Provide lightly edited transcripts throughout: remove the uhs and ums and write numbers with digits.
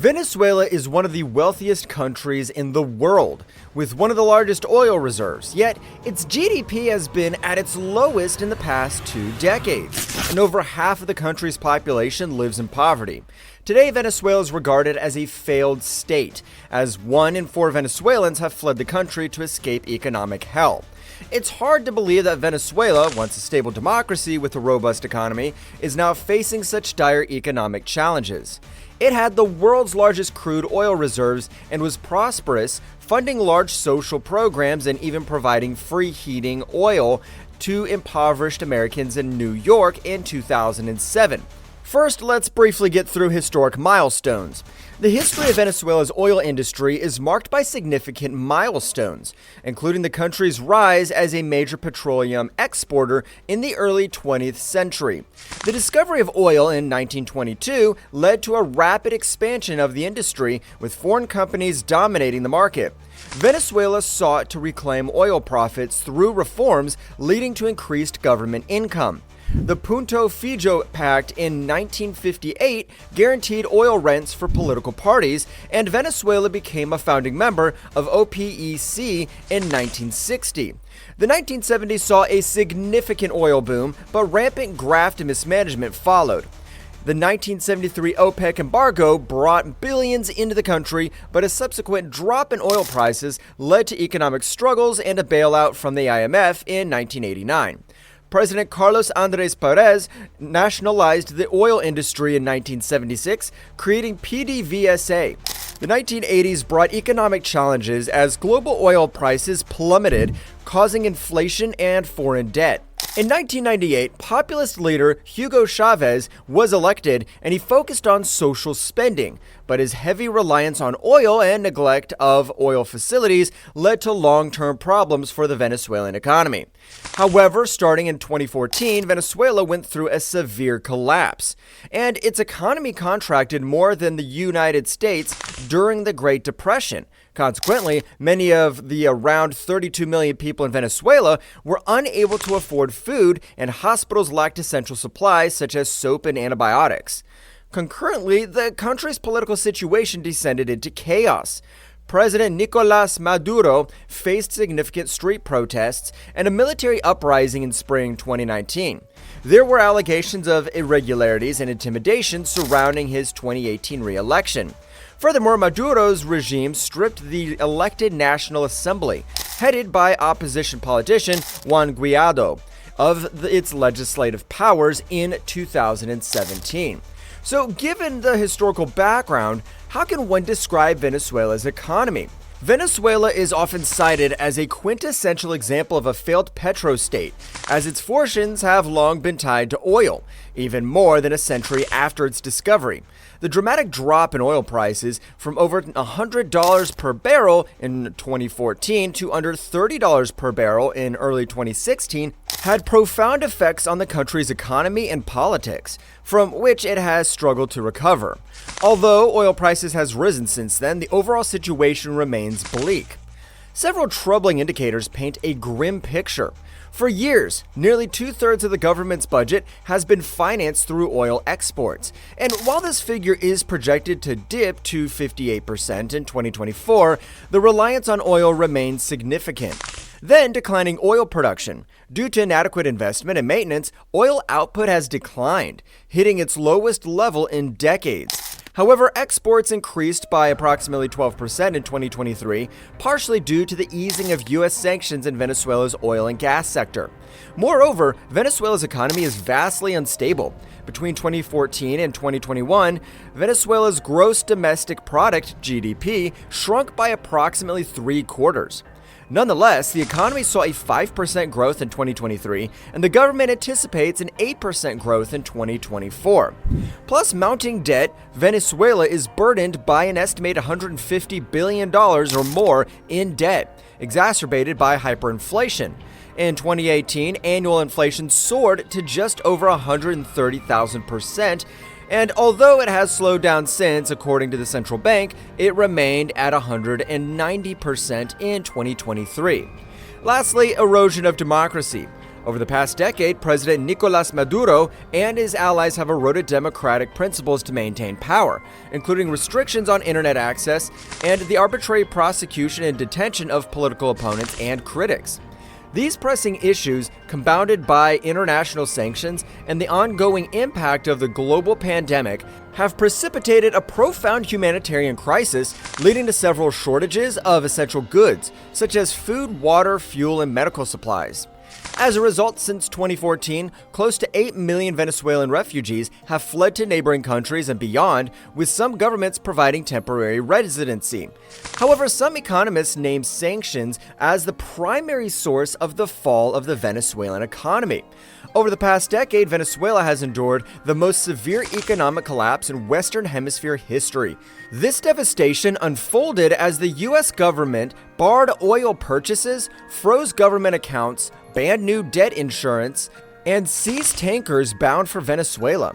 Venezuela is one of the wealthiest countries in the world, with one of the largest oil reserves, yet its GDP has been at its lowest in the past 2 decades, and over half of the country's population lives in poverty. Today, Venezuela is regarded as a failed state, as 1 in 4 Venezuelans have fled the country to escape economic hell. It's hard to believe that Venezuela, once a stable democracy with a robust economy, is now facing such dire economic challenges. It had the world's largest crude oil reserves and was prosperous, funding large social programs and even providing free heating oil to impoverished Americans in New York in 2007. First, let's briefly get through historic milestones. The history of Venezuela's oil industry is marked by significant milestones, including the country's rise as a major petroleum exporter in the early 20th century. The discovery of oil in 1922 led to a rapid expansion of the industry, with foreign companies dominating the market. Venezuela sought to reclaim oil profits through reforms, leading to increased government income. The Punto Fijo Pact in 1958 guaranteed oil rents for political parties, and Venezuela became a founding member of OPEC in 1960. The 1970s saw a significant oil boom, but rampant graft and mismanagement followed. The 1973 OPEC embargo brought billions into the country, but a subsequent drop in oil prices led to economic struggles and a bailout from the IMF in 1989. President Carlos Andrés Pérez nationalized the oil industry in 1976, creating PDVSA. The 1980s brought economic challenges as global oil prices plummeted, causing inflation and foreign debt. In 1998, populist leader Hugo Chavez was elected, and he focused on social spending, but his heavy reliance on oil and neglect of oil facilities led to long-term problems for the Venezuelan economy. However, starting in 2014, Venezuela went through a severe collapse, and its economy contracted more than the United States during the Great Depression. Consequently, many of the around 32 million people in Venezuela were unable to afford food, and hospitals lacked essential supplies such as soap and antibiotics. Concurrently, the country's political situation descended into chaos. President Nicolás Maduro faced significant street protests and a military uprising in spring 2019. There were allegations of irregularities and intimidation surrounding his 2018 re-election. Furthermore, Maduro's regime stripped the elected National Assembly, headed by opposition politician Juan Guaidó, of its legislative powers in 2017. So, given the historical background, how can one describe Venezuela's economy? Venezuela is often cited as a quintessential example of a failed petrostate, as its fortunes have long been tied to oil, even more than a century after its discovery. The dramatic drop in oil prices from over $100 per barrel in 2014 to under $30 per barrel in early 2016 had profound effects on the country's economy and politics, from which it has struggled to recover. Although oil prices has risen since then, the overall situation remains bleak. Several troubling indicators paint a grim picture. For years, nearly 2/3 of the government's budget has been financed through oil exports. And while this figure is projected to dip to 58% in 2024, the reliance on oil remains significant. Then, declining oil production. Due to inadequate investment and maintenance, oil output has declined, hitting its lowest level in decades. However, exports increased by approximately 12% in 2023, partially due to the easing of U.S. sanctions in Venezuela's oil and gas sector. Moreover, Venezuela's economy is vastly unstable. Between 2014 and 2021, Venezuela's gross domestic product, GDP, shrunk by approximately 3/4. Nonetheless, the economy saw a 5% growth in 2023, and the government anticipates an 8% growth in 2024. Plus mounting debt, Venezuela is burdened by an estimated $150 billion or more in debt, exacerbated by hyperinflation. In 2018, annual inflation soared to just over 130,000%, and although it has slowed down since, according to the central bank, it remained at 190% in 2023. Lastly, erosion of democracy. Over the past decade, President Nicolás Maduro and his allies have eroded democratic principles to maintain power, including restrictions on internet access and the arbitrary prosecution and detention of political opponents and critics. These pressing issues, compounded by international sanctions and the ongoing impact of the global pandemic, have precipitated a profound humanitarian crisis, leading to several shortages of essential goods, such as food, water, fuel, and medical supplies. As a result, since 2014, close to 8 million Venezuelan refugees have fled to neighboring countries and beyond, with some governments providing temporary residency. However, some economists name sanctions as the primary source of the fall of the Venezuelan economy. Over the past decade, Venezuela has endured the most severe economic collapse in Western Hemisphere history. This devastation unfolded as the U.S. government barred oil purchases, froze government accounts, banned new debt insurance, and seized tankers bound for Venezuela.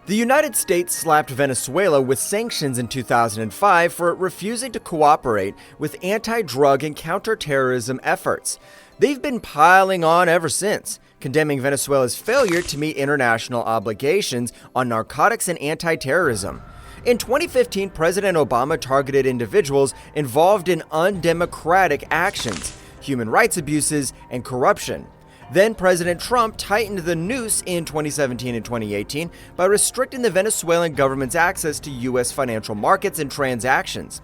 The United States slapped Venezuela with sanctions in 2005 for refusing to cooperate with anti-drug and counterterrorism efforts. They've been piling on ever since, condemning Venezuela's failure to meet international obligations on narcotics and anti-terrorism. In 2015, President Obama targeted individuals involved in undemocratic actions, human rights abuses, and corruption. Then President Trump tightened the noose in 2017 and 2018 by restricting the Venezuelan government's access to U.S. financial markets and transactions.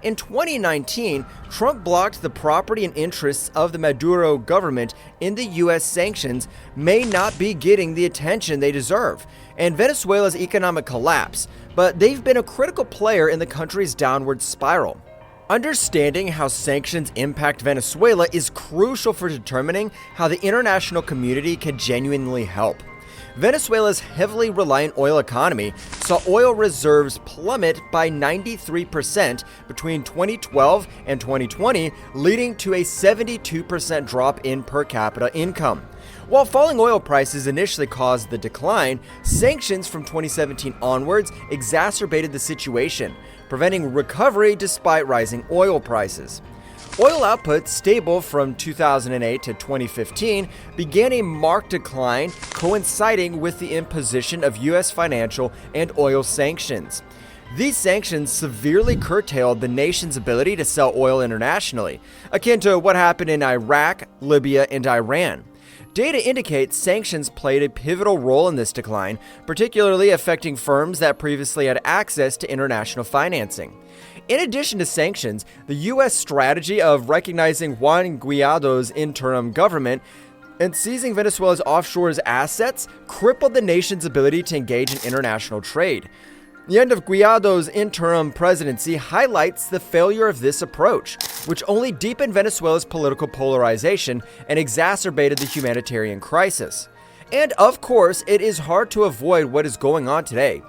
In 2019, Trump blocked the property and interests of the Maduro government in the U.S. sanctions may not be getting the attention they deserve, and Venezuela's economic collapse, but they've been a critical player in the country's downward spiral. Understanding how sanctions impact Venezuela is crucial for determining how the international community can genuinely help. Venezuela's heavily reliant oil economy saw oil reserves plummet by 93% between 2012 and 2020, leading to a 72% drop in per capita income. While falling oil prices initially caused the decline, sanctions from 2017 onwards exacerbated the situation, preventing recovery despite rising oil prices. Oil output, stable from 2008 to 2015, began a marked decline, coinciding with the imposition of U.S. financial and oil sanctions. These sanctions severely curtailed the nation's ability to sell oil internationally, akin to what happened in Iraq, Libya, and Iran. Data indicates sanctions played a pivotal role in this decline, particularly affecting firms that previously had access to international financing. In addition to sanctions, the U.S. strategy of recognizing Juan Guaido's interim government and seizing Venezuela's offshore assets crippled the nation's ability to engage in international trade. The end of Guaido's interim presidency highlights the failure of this approach, which only deepened Venezuela's political polarization and exacerbated the humanitarian crisis. And of course, it is hard to avoid what is going on today.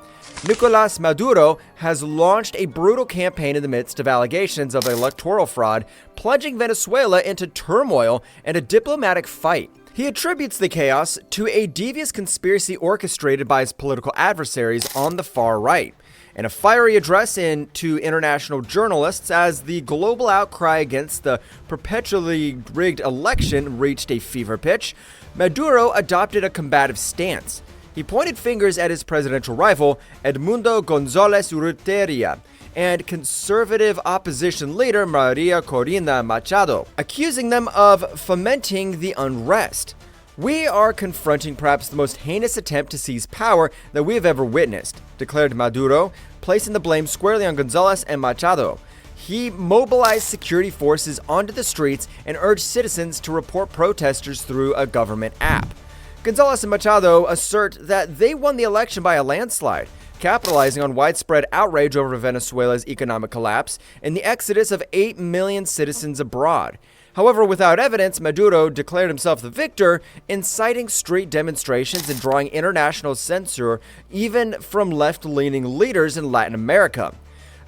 Nicolás Maduro has launched a brutal campaign in the midst of allegations of electoral fraud, plunging Venezuela into turmoil and a diplomatic fight. He attributes the chaos to a devious conspiracy orchestrated by his political adversaries on the far right. In a fiery address to international journalists as the global outcry against the perpetually rigged election reached a fever pitch, Maduro adopted a combative stance. He pointed fingers at his presidential rival, Edmundo González Urrutia, and conservative opposition leader Maria Corina Machado, accusing them of fomenting the unrest. "We are confronting perhaps the most heinous attempt to seize power that we have ever witnessed," declared Maduro, placing the blame squarely on González and Machado. He mobilized security forces onto the streets and urged citizens to report protesters through a government app. González and Machado assert that they won the election by a landslide, capitalizing on widespread outrage over Venezuela's economic collapse and the exodus of 8 million citizens abroad. However, without evidence, Maduro declared himself the victor, inciting street demonstrations and drawing international censure even from left-leaning leaders in Latin America.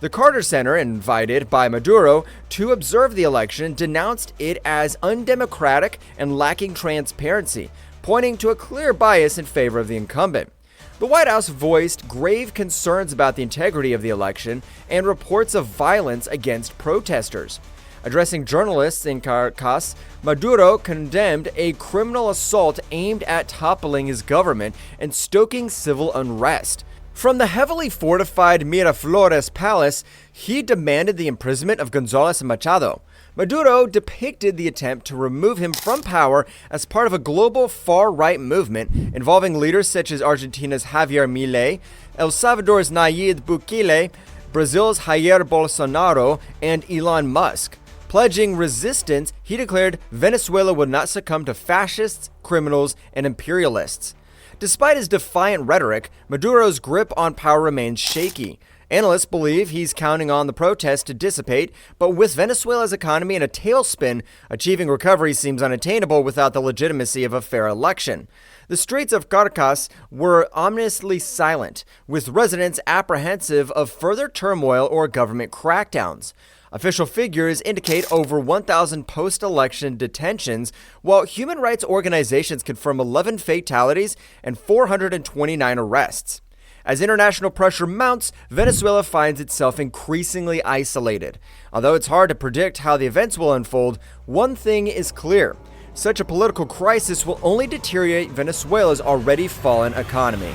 The Carter Center, invited by Maduro to observe the election, denounced it as undemocratic and lacking transparency, pointing to a clear bias in favor of the incumbent. The White House voiced grave concerns about the integrity of the election and reports of violence against protesters. Addressing journalists in Caracas, Maduro condemned a criminal assault aimed at toppling his government and stoking civil unrest. From the heavily fortified Miraflores palace, he demanded the imprisonment of González and Machado. Maduro depicted the attempt to remove him from power as part of a global far-right movement involving leaders such as Argentina's Javier Milei, El Salvador's Nayib Bukele, Brazil's Jair Bolsonaro, and Elon Musk. Pledging resistance, he declared Venezuela would not succumb to fascists, criminals, and imperialists. Despite his defiant rhetoric, Maduro's grip on power remains shaky. Analysts believe he's counting on the protests to dissipate, but with Venezuela's economy in a tailspin, achieving recovery seems unattainable without the legitimacy of a fair election. The streets of Caracas were ominously silent, with residents apprehensive of further turmoil or government crackdowns. Official figures indicate over 1,000 post-election detentions, while human rights organizations confirm 11 fatalities and 429 arrests. As international pressure mounts, Venezuela finds itself increasingly isolated. Although it's hard to predict how the events will unfold, one thing is clear. Such a political crisis will only deteriorate Venezuela's already fallen economy.